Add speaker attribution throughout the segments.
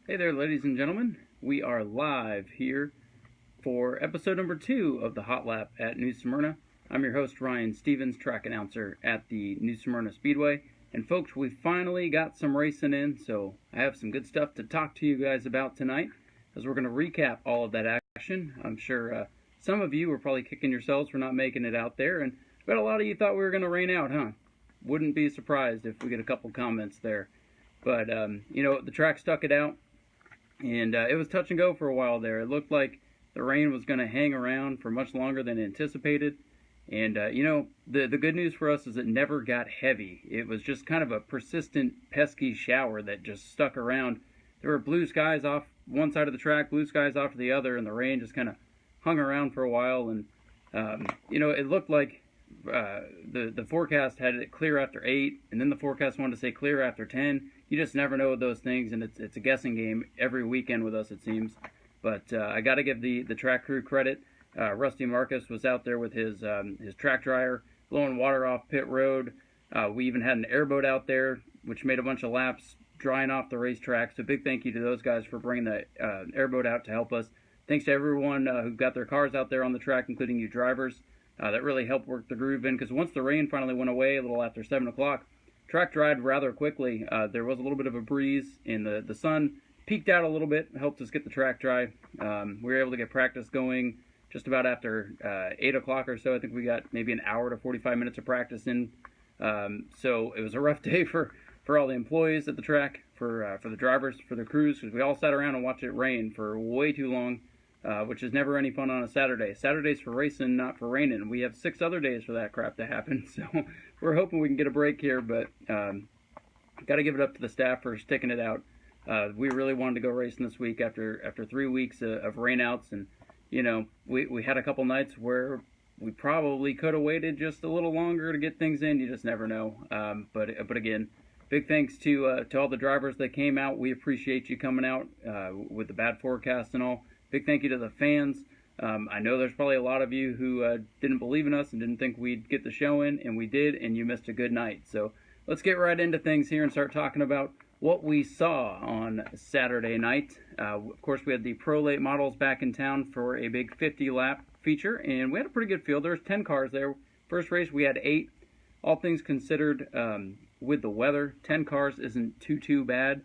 Speaker 1: Hey there, ladies and gentlemen. We are live here for episode number 2 of the Hotlap at New Smyrna. I'm your host, Ryan Stevens, track announcer at the New Smyrna Speedway. And folks, we finally got some racing in, so I have some good stuff to talk to you guys about tonight, as we're going to recap all of that action. I'm sure some of you were probably kicking yourselves for not making it out there, and I bet a lot of you thought we were going to rain out, huh? Wouldn't be surprised if we get a couple comments there. But, the track stuck it out. And it was touch and go for a while there. It looked like the rain was going to hang around for much longer than anticipated. And, the good news for us is it never got heavy. It was just kind of a persistent, pesky shower that just stuck around. There were blue skies off one side of the track, blue skies off to the other, and the rain just kind of hung around for a while. And, it looked like the forecast had it clear after 8, and then the forecast wanted to say clear after 10. You just never know with those things, and it's a guessing game every weekend with us, it seems. But I got to give the track crew credit. Rusty Marcus was out there with his track dryer, blowing water off pit road. We even had an airboat out there, which made a bunch of laps, drying off the racetrack. So big thank you to those guys for bringing the airboat out to help us. Thanks to everyone who got their cars out there on the track, including you drivers. That really helped work the groove in, because once the rain finally went away a little after 7 o'clock, track dried rather quickly. There was a little bit of a breeze, and the sun peaked out a little bit, helped us get the track dry. We were able to get practice going just about after 8 o'clock or so. I think we got maybe an hour to 45 minutes of practice in. So it was a rough day for all the employees at the track, for the drivers, for the crews, because we all sat around and watched it rain for way too long. Which is never any fun on a Saturday. Saturday's for racing, not for raining. We have 6 other days for that crap to happen, so we're hoping we can get a break here, but got to give it up to the staff for sticking it out. We really wanted to go racing this week after 3 weeks of rainouts, and we had a couple nights where we probably could have waited just a little longer to get things in. You just never know. But again, big thanks to all the drivers that came out. We appreciate you coming out with the bad forecast and all. Big thank you to the fans. I know there's probably a lot of you who didn't believe in us and didn't think we'd get the show in, and we did, and you missed a good night. So let's get right into things here and start talking about what we saw on Saturday night. Of course, we had the Pro Late models back in town for a big 50-lap feature, and we had a pretty good field. There was 10 cars there. First race, we had 8. All things considered, with the weather, 10 cars isn't too bad.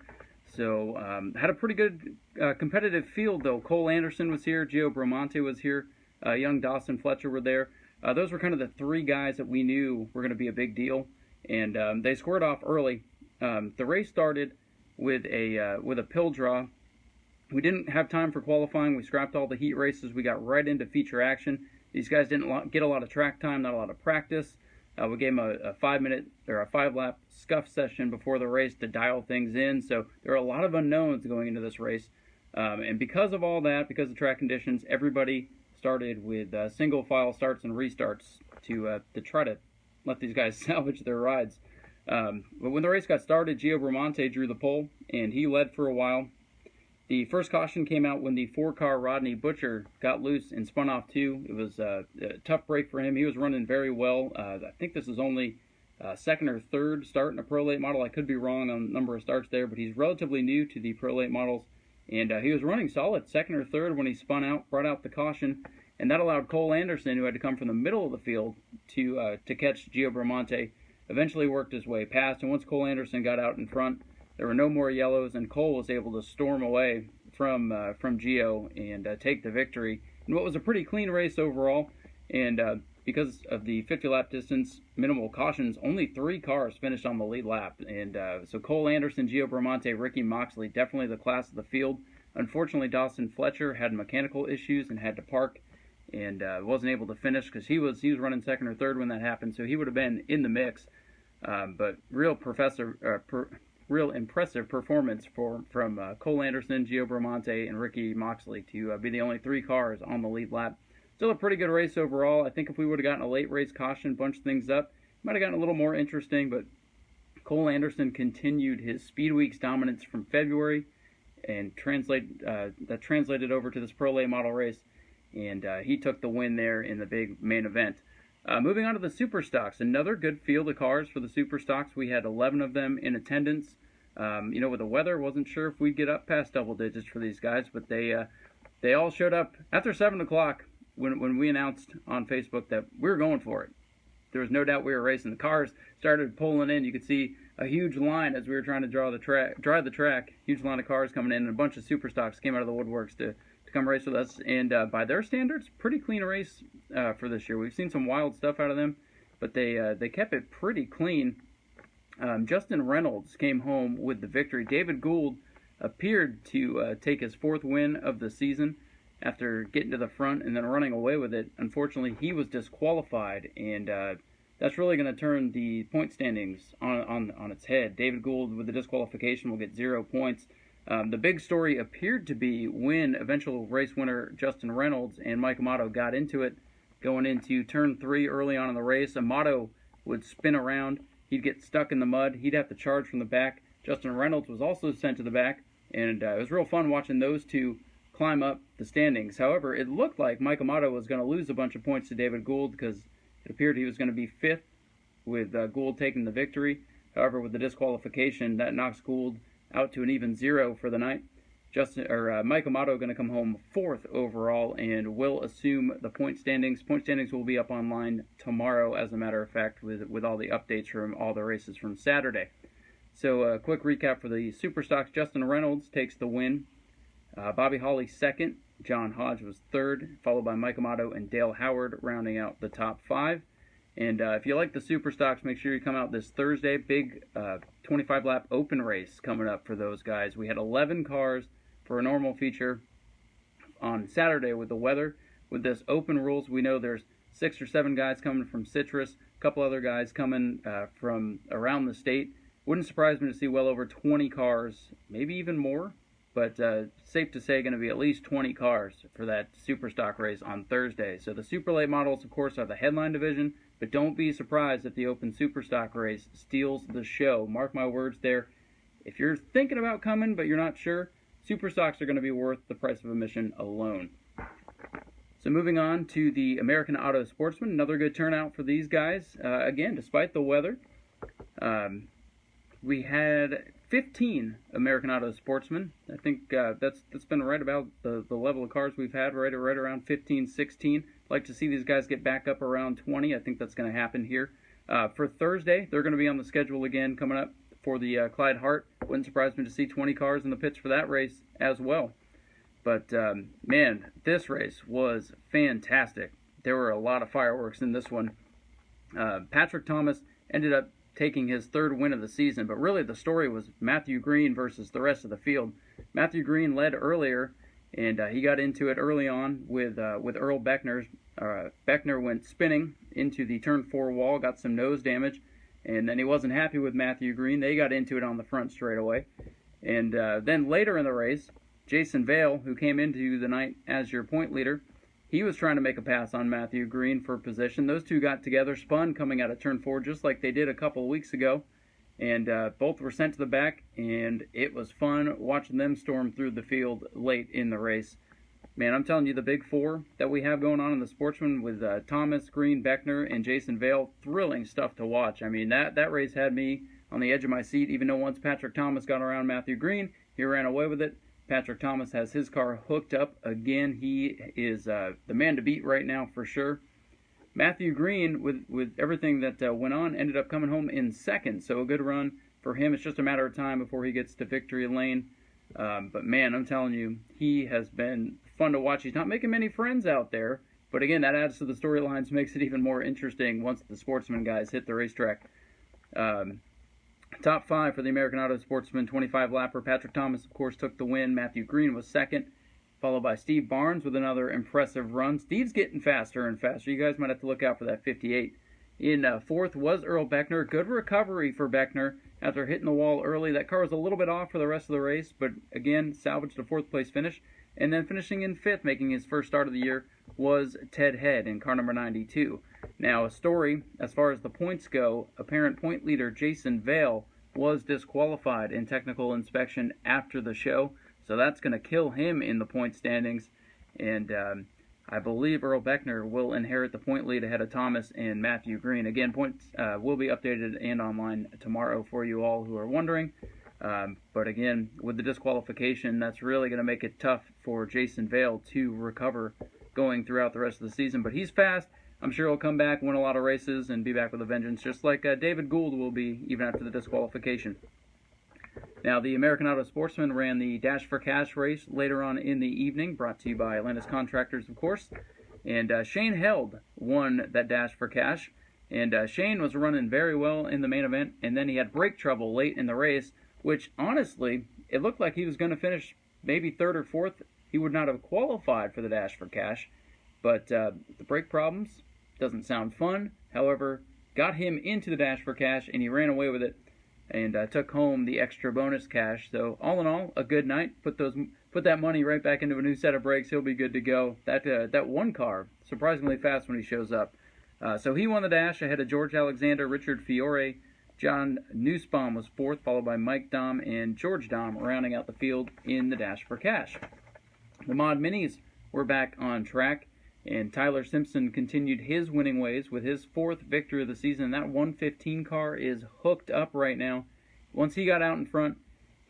Speaker 1: So, had a pretty good competitive field, though. Cole Anderson was here, Gio Bramante was here, young Dawson Fletcher were there. Those were kind of the 3 guys that we knew were going to be a big deal, and they squared off early. The race started with a pill draw. We didn't have time for qualifying. We scrapped all the heat races. We got right into feature action. These guys didn't get a lot of track time, not a lot of practice. We gave them a 5-minute or a 5-lap scuff session before the race to dial things in. So there are a lot of unknowns going into this race. And because of all that, because of track conditions, everybody started with single file starts and restarts to try to let these guys salvage their rides. But when the race got started, Gio Bramante drew the pole, and he led for a while. The first caution came out when the 4-car Rodney Butcher got loose and spun off 2. It was a tough break for him. He was running very well. I think this is only second or third start in a Pro Late model. I could be wrong on the number of starts there, but he's relatively new to the Pro Late models. And he was running solid, second or third when he spun out, brought out the caution. And that allowed Cole Anderson, who had to come from the middle of the field, to catch Gio Bramante. Eventually worked his way past, and once Cole Anderson got out in front, there were no more yellows, and Cole was able to storm away from Gio and take the victory in what was a pretty clean race overall. And because of the 50-lap distance, minimal cautions, only 3 cars finished on the lead lap. And so Cole Anderson, Gio Bramante, Ricky Moxley, definitely the class of the field. Unfortunately, Dawson Fletcher had mechanical issues and had to park and wasn't able to finish because he was running second or third when that happened, so he would have been in the mix. But real impressive performance from Cole Anderson, Gio Bramante, and Ricky Moxley to be the only 3 cars on the lead lap. Still a pretty good race overall. I think if we would have gotten a late race caution, bunched things up, might have gotten a little more interesting, but Cole Anderson continued his Speed Weeks dominance from February and that translated over to this Pro Late model race, and he took the win there in the big main event. Moving on to the Super Stocks, another good field of cars for the Super Stocks. We had 11 of them in attendance. With the weather, wasn't sure if we'd get up past double digits for these guys, but they all showed up after 7 o'clock when we announced on Facebook that we were going for it. There was no doubt we were racing. The cars started pulling in. You could see a huge line as we were trying to drive the track. Huge line of cars coming in, and a bunch of super stocks came out of the woodworks to come race with us. And by their standards, pretty clean race for this year. We've seen some wild stuff out of them, but they kept it pretty clean. Justin Reynolds came home with the victory. David Gould appeared to take his 4th win of the season after getting to the front and then running away with it. Unfortunately, he was disqualified, and that's really going to turn the point standings on its head. David Gould, with the disqualification, will get 0 points. The big story appeared to be when eventual race winner Justin Reynolds and Mike Amato got into it, going into turn 3 early on in the race. Amato would spin around. He'd get stuck in the mud. He'd have to charge from the back. Justin Reynolds was also sent to the back, and it was real fun watching those two climb up the standings. However, it looked like Mike Amato was going to lose a bunch of points to David Gould because it appeared he was going to be 5th with Gould taking the victory. However, with the disqualification, that knocks Gould out to an even 0 for the night. Mike Amato going to come home 4th overall and will assume the point standings. Point standings will be up online tomorrow, as a matter of fact, with all the updates from all the races from Saturday. So a quick recap for the Super Stocks. Justin Reynolds takes the win. Bobby Hawley 2nd. John Hodge was 3rd, followed by Mike Amato and Dale Howard rounding out the top 5. And if you like the Super Stocks, make sure you come out this Thursday. Big 25-lap open race coming up for those guys. We had 11 cars for a normal feature on Saturday with the weather. With this open rules, we know there's 6 or 7 guys coming from Citrus, a couple other guys coming from around the state. Wouldn't surprise me to see well over 20 cars, maybe even more. But safe to say going to be at least 20 cars for that Super Stock race on Thursday. So the Super Late models, of course, are the headline division, but don't be surprised if the Open Super Stock race steals the show. Mark my words there. If you're thinking about coming but you're not sure, Super Stocks are going to be worth the price of admission alone. So moving on to the American Auto Sportsman, another good turnout for these guys. Again, despite the weather, we had 15 American Auto Sportsmen. I think that's been right about the level of cars we've had, right around 15, 16. Like to see these guys get back up around 20. I think that's going to happen here. For Thursday, they're going to be on the schedule again coming up for the Clyde Hart. Wouldn't surprise me to see 20 cars in the pits for that race as well. But, man, this race was fantastic. There were a lot of fireworks in this one. Patrick Thomas ended up taking his 3rd win of the season, but really the story was Matthew Green versus the rest of the field. Matthew Green led earlier, and he got into it early on with Earl Beckner. Beckner went spinning into the turn 4 wall, got some nose damage, and then he wasn't happy with Matthew Green. They got into it on the front straightaway. And then later in the race, Jason Vale, who came into the night as your point leader, he was trying to make a pass on Matthew Green for position. Those two got together, spun coming out of turn 4 just like they did a couple of weeks ago. And both were sent to the back, and it was fun watching them storm through the field late in the race. Man, I'm telling you, the big 4 that we have going on in the Sportsman with Thomas, Green, Beckner, and Jason Vale, thrilling stuff to watch. I mean, that race had me on the edge of my seat, even though once Patrick Thomas got around Matthew Green, he ran away with it. Patrick Thomas has his car hooked up again. He is the man to beat right now for sure. Matthew Green, with everything that went on, ended up coming home in 2nd, so a good run for him. It's just a matter of time before he gets to victory lane. But man, I'm telling you, he has been fun to watch. He's not making many friends out there, but again, that adds to the storylines, makes it even more interesting once the Sportsman guys hit the racetrack. Top 5 for the American Auto Sportsman 25-lapper. Patrick Thomas, of course, took the win. Matthew Green was 2nd, followed by Steve Barnes with another impressive run. Steve's getting faster and faster. You guys might have to look out for that 58. In 4th was Earl Beckner. Good recovery for Beckner after hitting the wall early. That car was a little bit off for the rest of the race, but again, salvaged a 4th place finish. And then finishing in 5th, making his first start of the year, was Ted Head in car number 92. Now, a story, as far as the points go, apparent point leader Jason Vale was disqualified in technical inspection after the show, so that's going to kill him in the point standings. And I believe Earl Beckner will inherit the point lead ahead of Thomas and Matthew Green. Again, points will be updated and online tomorrow for you all who are wondering. But again, with the disqualification, that's really going to make it tough for Jason Vale to recover going throughout the rest of the season. But he's fast. I'm sure he'll come back, win a lot of races, and be back with a vengeance, just like David Gould will be even after the disqualification. Now, the American Auto Sportsman ran the Dash for Cash race later on in the evening, brought to you by Atlantis Contractors, of course. And Shane Held won that Dash for Cash. And Shane was running very well in the main event, and then he had brake trouble late in the race, which, honestly, it looked like he was going to finish maybe third or fourth. He would not have qualified for the Dash for Cash. But the brake problems doesn't sound fun. However, got him into the Dash for Cash, and he ran away with it and took home the extra bonus cash. So all in all, a good night. Put that money right back into a new set of brakes. He'll be good to go. That one car, surprisingly fast when he shows up. So he won the Dash ahead of George Alexander, Richard Fiore. John Nussbaum was fourth, followed by Mike Dahm and George Dahm, rounding out the field in the Dash for Cash. The Mod Minis were back on track, and Tyler Simpson continued his winning ways with his fourth victory of the season. That 115 car is hooked up right now. Once he got out in front,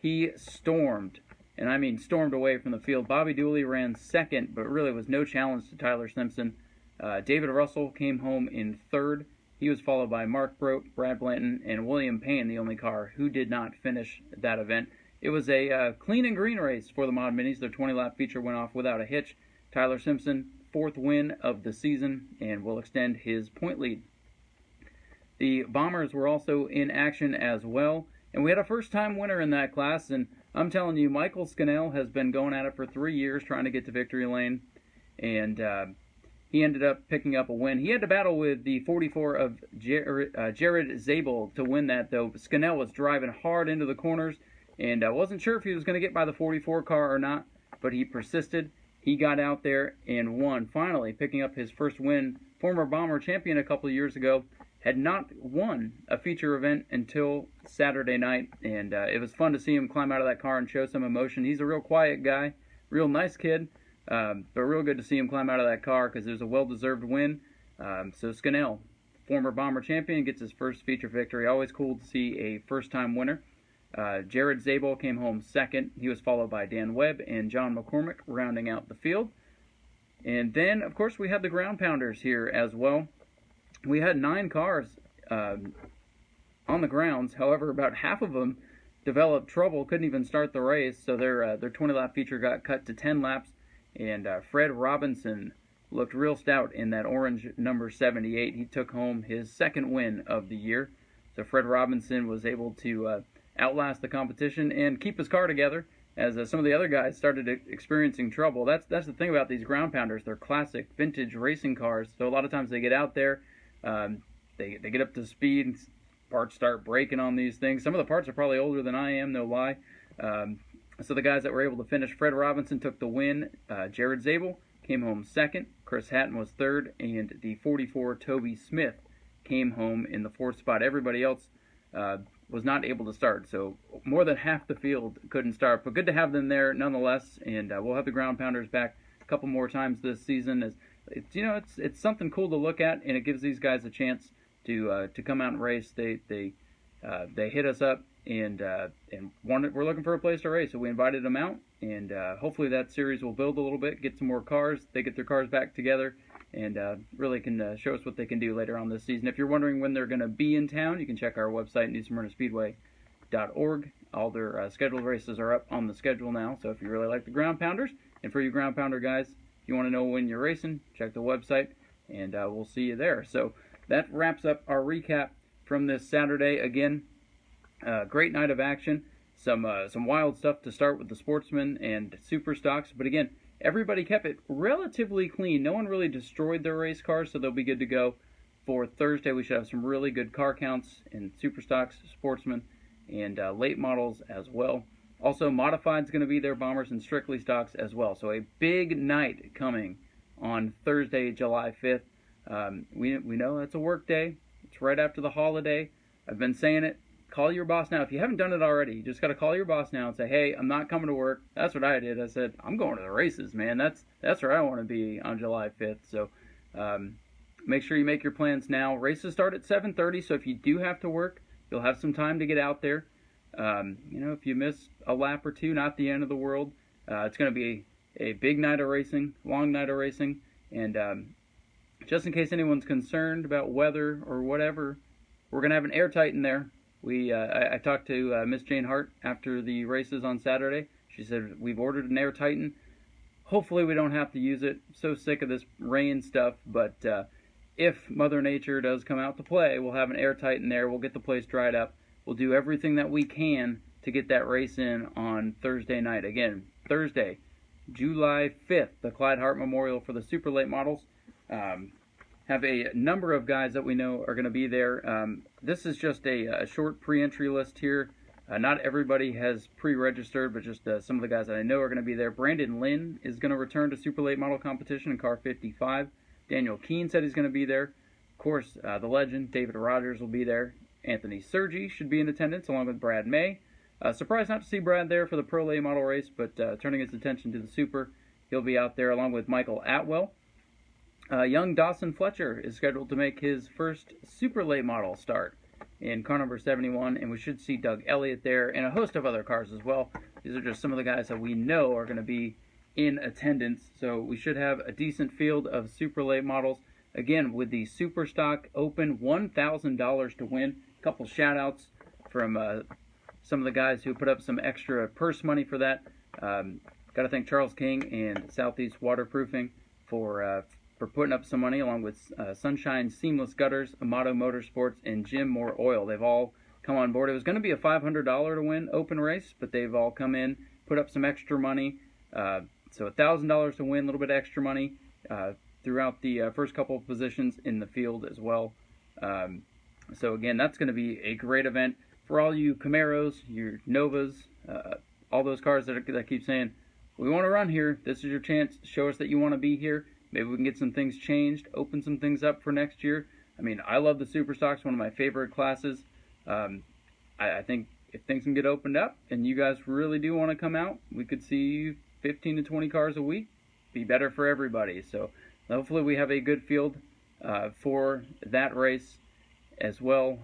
Speaker 1: he stormed, and I mean stormed away from the field. Bobby Dooley ran second, but really was no challenge to Tyler Simpson. David Russell came home in third. He was followed by Mark Brote, Brad Blanton, and William Payne, the only car who did not finish that event. It was a clean and green race for the Mod Minis. Their 20-lap feature went off without a hitch. Tyler Simpson, fourth win of the season, and will extend his point lead. The Bombers were also in action as well, and we had a first-time winner in that class, and I'm telling you, Michael Scannell has been going at it for 3 years trying to get to victory lane, and he ended up picking up a win. He had to battle with the 44 of Jared Zabel to win that, though. Scannell was driving hard into the corners, and I wasn't sure if he was going to get by the 44 car or not, but he persisted. He got out there and won, finally picking up his first win. Former Bomber champion a couple of years ago had not won a feature event until Saturday night, and it was fun to see him climb out of that car and show some emotion. He's a real quiet guy, real nice kid, but real good to see him climb out of that car because it was a well-deserved win. So Scannell, former Bomber champion, gets his first feature victory. Always cool to see a first-time winner. Jared Zabel came home second. He was followed by Dan Webb and John McCormick rounding out the field. And then, of course, we had the ground pounders here as well. We had 9 cars on the grounds. However, about half of them developed trouble, couldn't even start the race. So their 20-lap feature got cut to 10 laps. And Fred Robinson looked real stout in that orange number 78. He took home his second win of the year. So Fred Robinson was able to outlast the competition and keep his car together as some of the other guys started experiencing trouble. That's the thing about these ground pounders. They're classic vintage racing cars, so a lot of times they get out there, they get up to speed, and parts start breaking on these things. Some of the parts are probably older than I am, no lie. So the guys that were able to finish, Fred Robinson took the win. Jared Zabel came home second. Chris Hatton was third, and the 44 Toby Smith came home in the fourth spot. Everybody else was not able to start, so more than half the field couldn't start, but good to have them there nonetheless. And we'll have the ground pounders back a couple more times this season. As it's something cool to look at, and it gives these guys a chance to come out and race. They hit us up and we're looking for a place to race, so we invited them out, and hopefully that series will build a little bit, get some more cars, they get their cars back together, and really can show us what they can do later on this season. If you're wondering when they're going to be in town, you can check our website, newsmyrnaspeedway.org. All their scheduled races are up on the schedule now, so if you really like the ground pounders, and for you ground pounder guys, if you want to know when you're racing, check the website, and we'll see you there. So that wraps up our recap from this Saturday. Again, great night of action. Some wild stuff to start with the Sportsman and Super Stocks, but again, everybody kept it relatively clean. No one really destroyed their race cars, so they'll be good to go. For Thursday, we should have some really good car counts in Super Stocks, Sportsman, and late models as well. Also, Modified's going to be there, Bombers and Strictly Stocks as well. So a big night coming on Thursday, July 5th. We know it's a work day. It's right after the holiday. I've been saying it. Call your boss now. If you haven't done it already, you just got to call your boss now and say, hey, I'm not coming to work. That's what I did. I said, I'm going to the races, man. That's where I want to be on July 5th. So make sure you make your plans now. Races start at 7:30, so if you do have to work, you'll have some time to get out there. You know, if you miss a lap or two, not the end of the world. It's going to be a big night of racing, long night of racing, and just in case anyone's concerned about weather or whatever, we're going to have an air titan there. I talked to Miss Jane Hart after the races on Saturday. She said, we've ordered an air titan. Hopefully we don't have to use it. So sick of this rain stuff, but if Mother Nature does come out to play, we'll have an air titan there. We'll get the place dried up. We'll do everything that we can to get that race in on Thursday night. Again, Thursday, July 5th, the Clyde Hart Memorial for the super late models. Have a number of guys that we know are going to be there. This is just a short pre-entry list here. Not everybody has pre-registered, but just some of the guys that I know are going to be there. Brandon Lynn is going to return to super late model competition in car 55. Daniel Keene said he's going to be there. Of course, the legend, David Rogers, will be there. Anthony Sergi should be in attendance, along with Brad May. Surprised not to see Brad there for the Pro Late Model race, but turning his attention to the Super, he'll be out there along with Michael Atwell. Young Dawson Fletcher is scheduled to make his first Super Late Model start in car number 71, and we should see Doug Elliott there and a host of other cars as well. These are just some of the guys that we know are going to be in attendance, so we should have a decent field of Super Late Models. Again, with the Super Stock Open, $1,000 to win. A couple shout-outs from some of the guys who put up some extra purse money for that. Got to thank Charles King and Southeast Waterproofing for putting up some money, along with Sunshine Seamless Gutters, Amato Motorsports, and Jim Moore Oil. They've all come on board. It was going to be a $500 to win open race, but they've all come in, put up some extra money. So $1,000 to win, a little bit extra money throughout the first couple of positions in the field as well. So again, that's going to be a great event for all you Camaros, your Novas, all those cars that keep saying, we want to run here. This is your chance. Show us that you want to be here. Maybe we can get some things changed, open some things up for next year. I mean, I love the Super Stocks, one of my favorite classes. I think if things can get opened up and you guys really do want to come out, we could see 15 to 20 cars a week. Be better for everybody. So hopefully we have a good field for that race as well.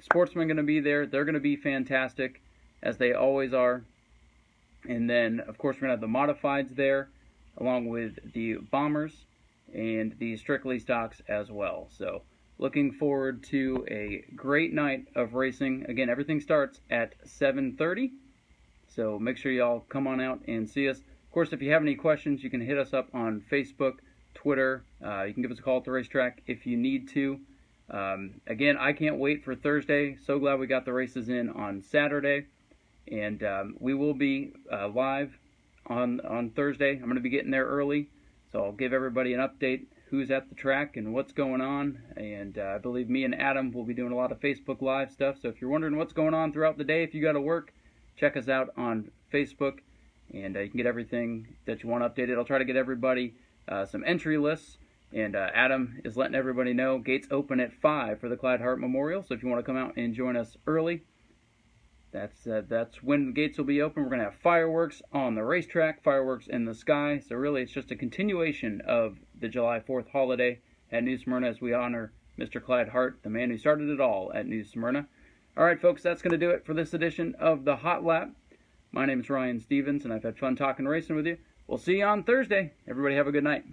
Speaker 1: Sportsmen are going to be there. They're going to be fantastic, as they always are. And then, of course, we're going to have the modifieds there, along with the Bombers and the Strictly Stocks as well. So looking forward to a great night of racing. Again, everything starts at 7:30. So make sure y'all come on out and see us. Of course, if you have any questions, you can hit us up on Facebook, Twitter. You can give us a call at the racetrack if you need to. Again, I can't wait for Thursday. So glad we got the races in on Saturday. And we will be live on Thursday. I'm going to be getting there early, so I'll give everybody an update who's at the track and what's going on. And I believe me and Adam will be doing a lot of Facebook Live stuff. So if you're wondering what's going on throughout the day, if you got to work, check us out on Facebook, and you can get everything that you want updated. I'll try to get everybody some entry lists, and Adam is letting everybody know gates open at 5 for the Clyde Hart Memorial. So if you want to come out and join us early, that's when the gates will be open. We're going to have fireworks on the racetrack, fireworks in the sky. So really, it's just a continuation of the July 4th holiday at New Smyrna as we honor Mr. Clyde Hart, the man who started it all at New Smyrna. All right, folks, that's going to do it for this edition of the Hot Lap. My name is Ryan Stevens, and I've had fun talking racing with you. We'll see you on Thursday. Everybody have a good night.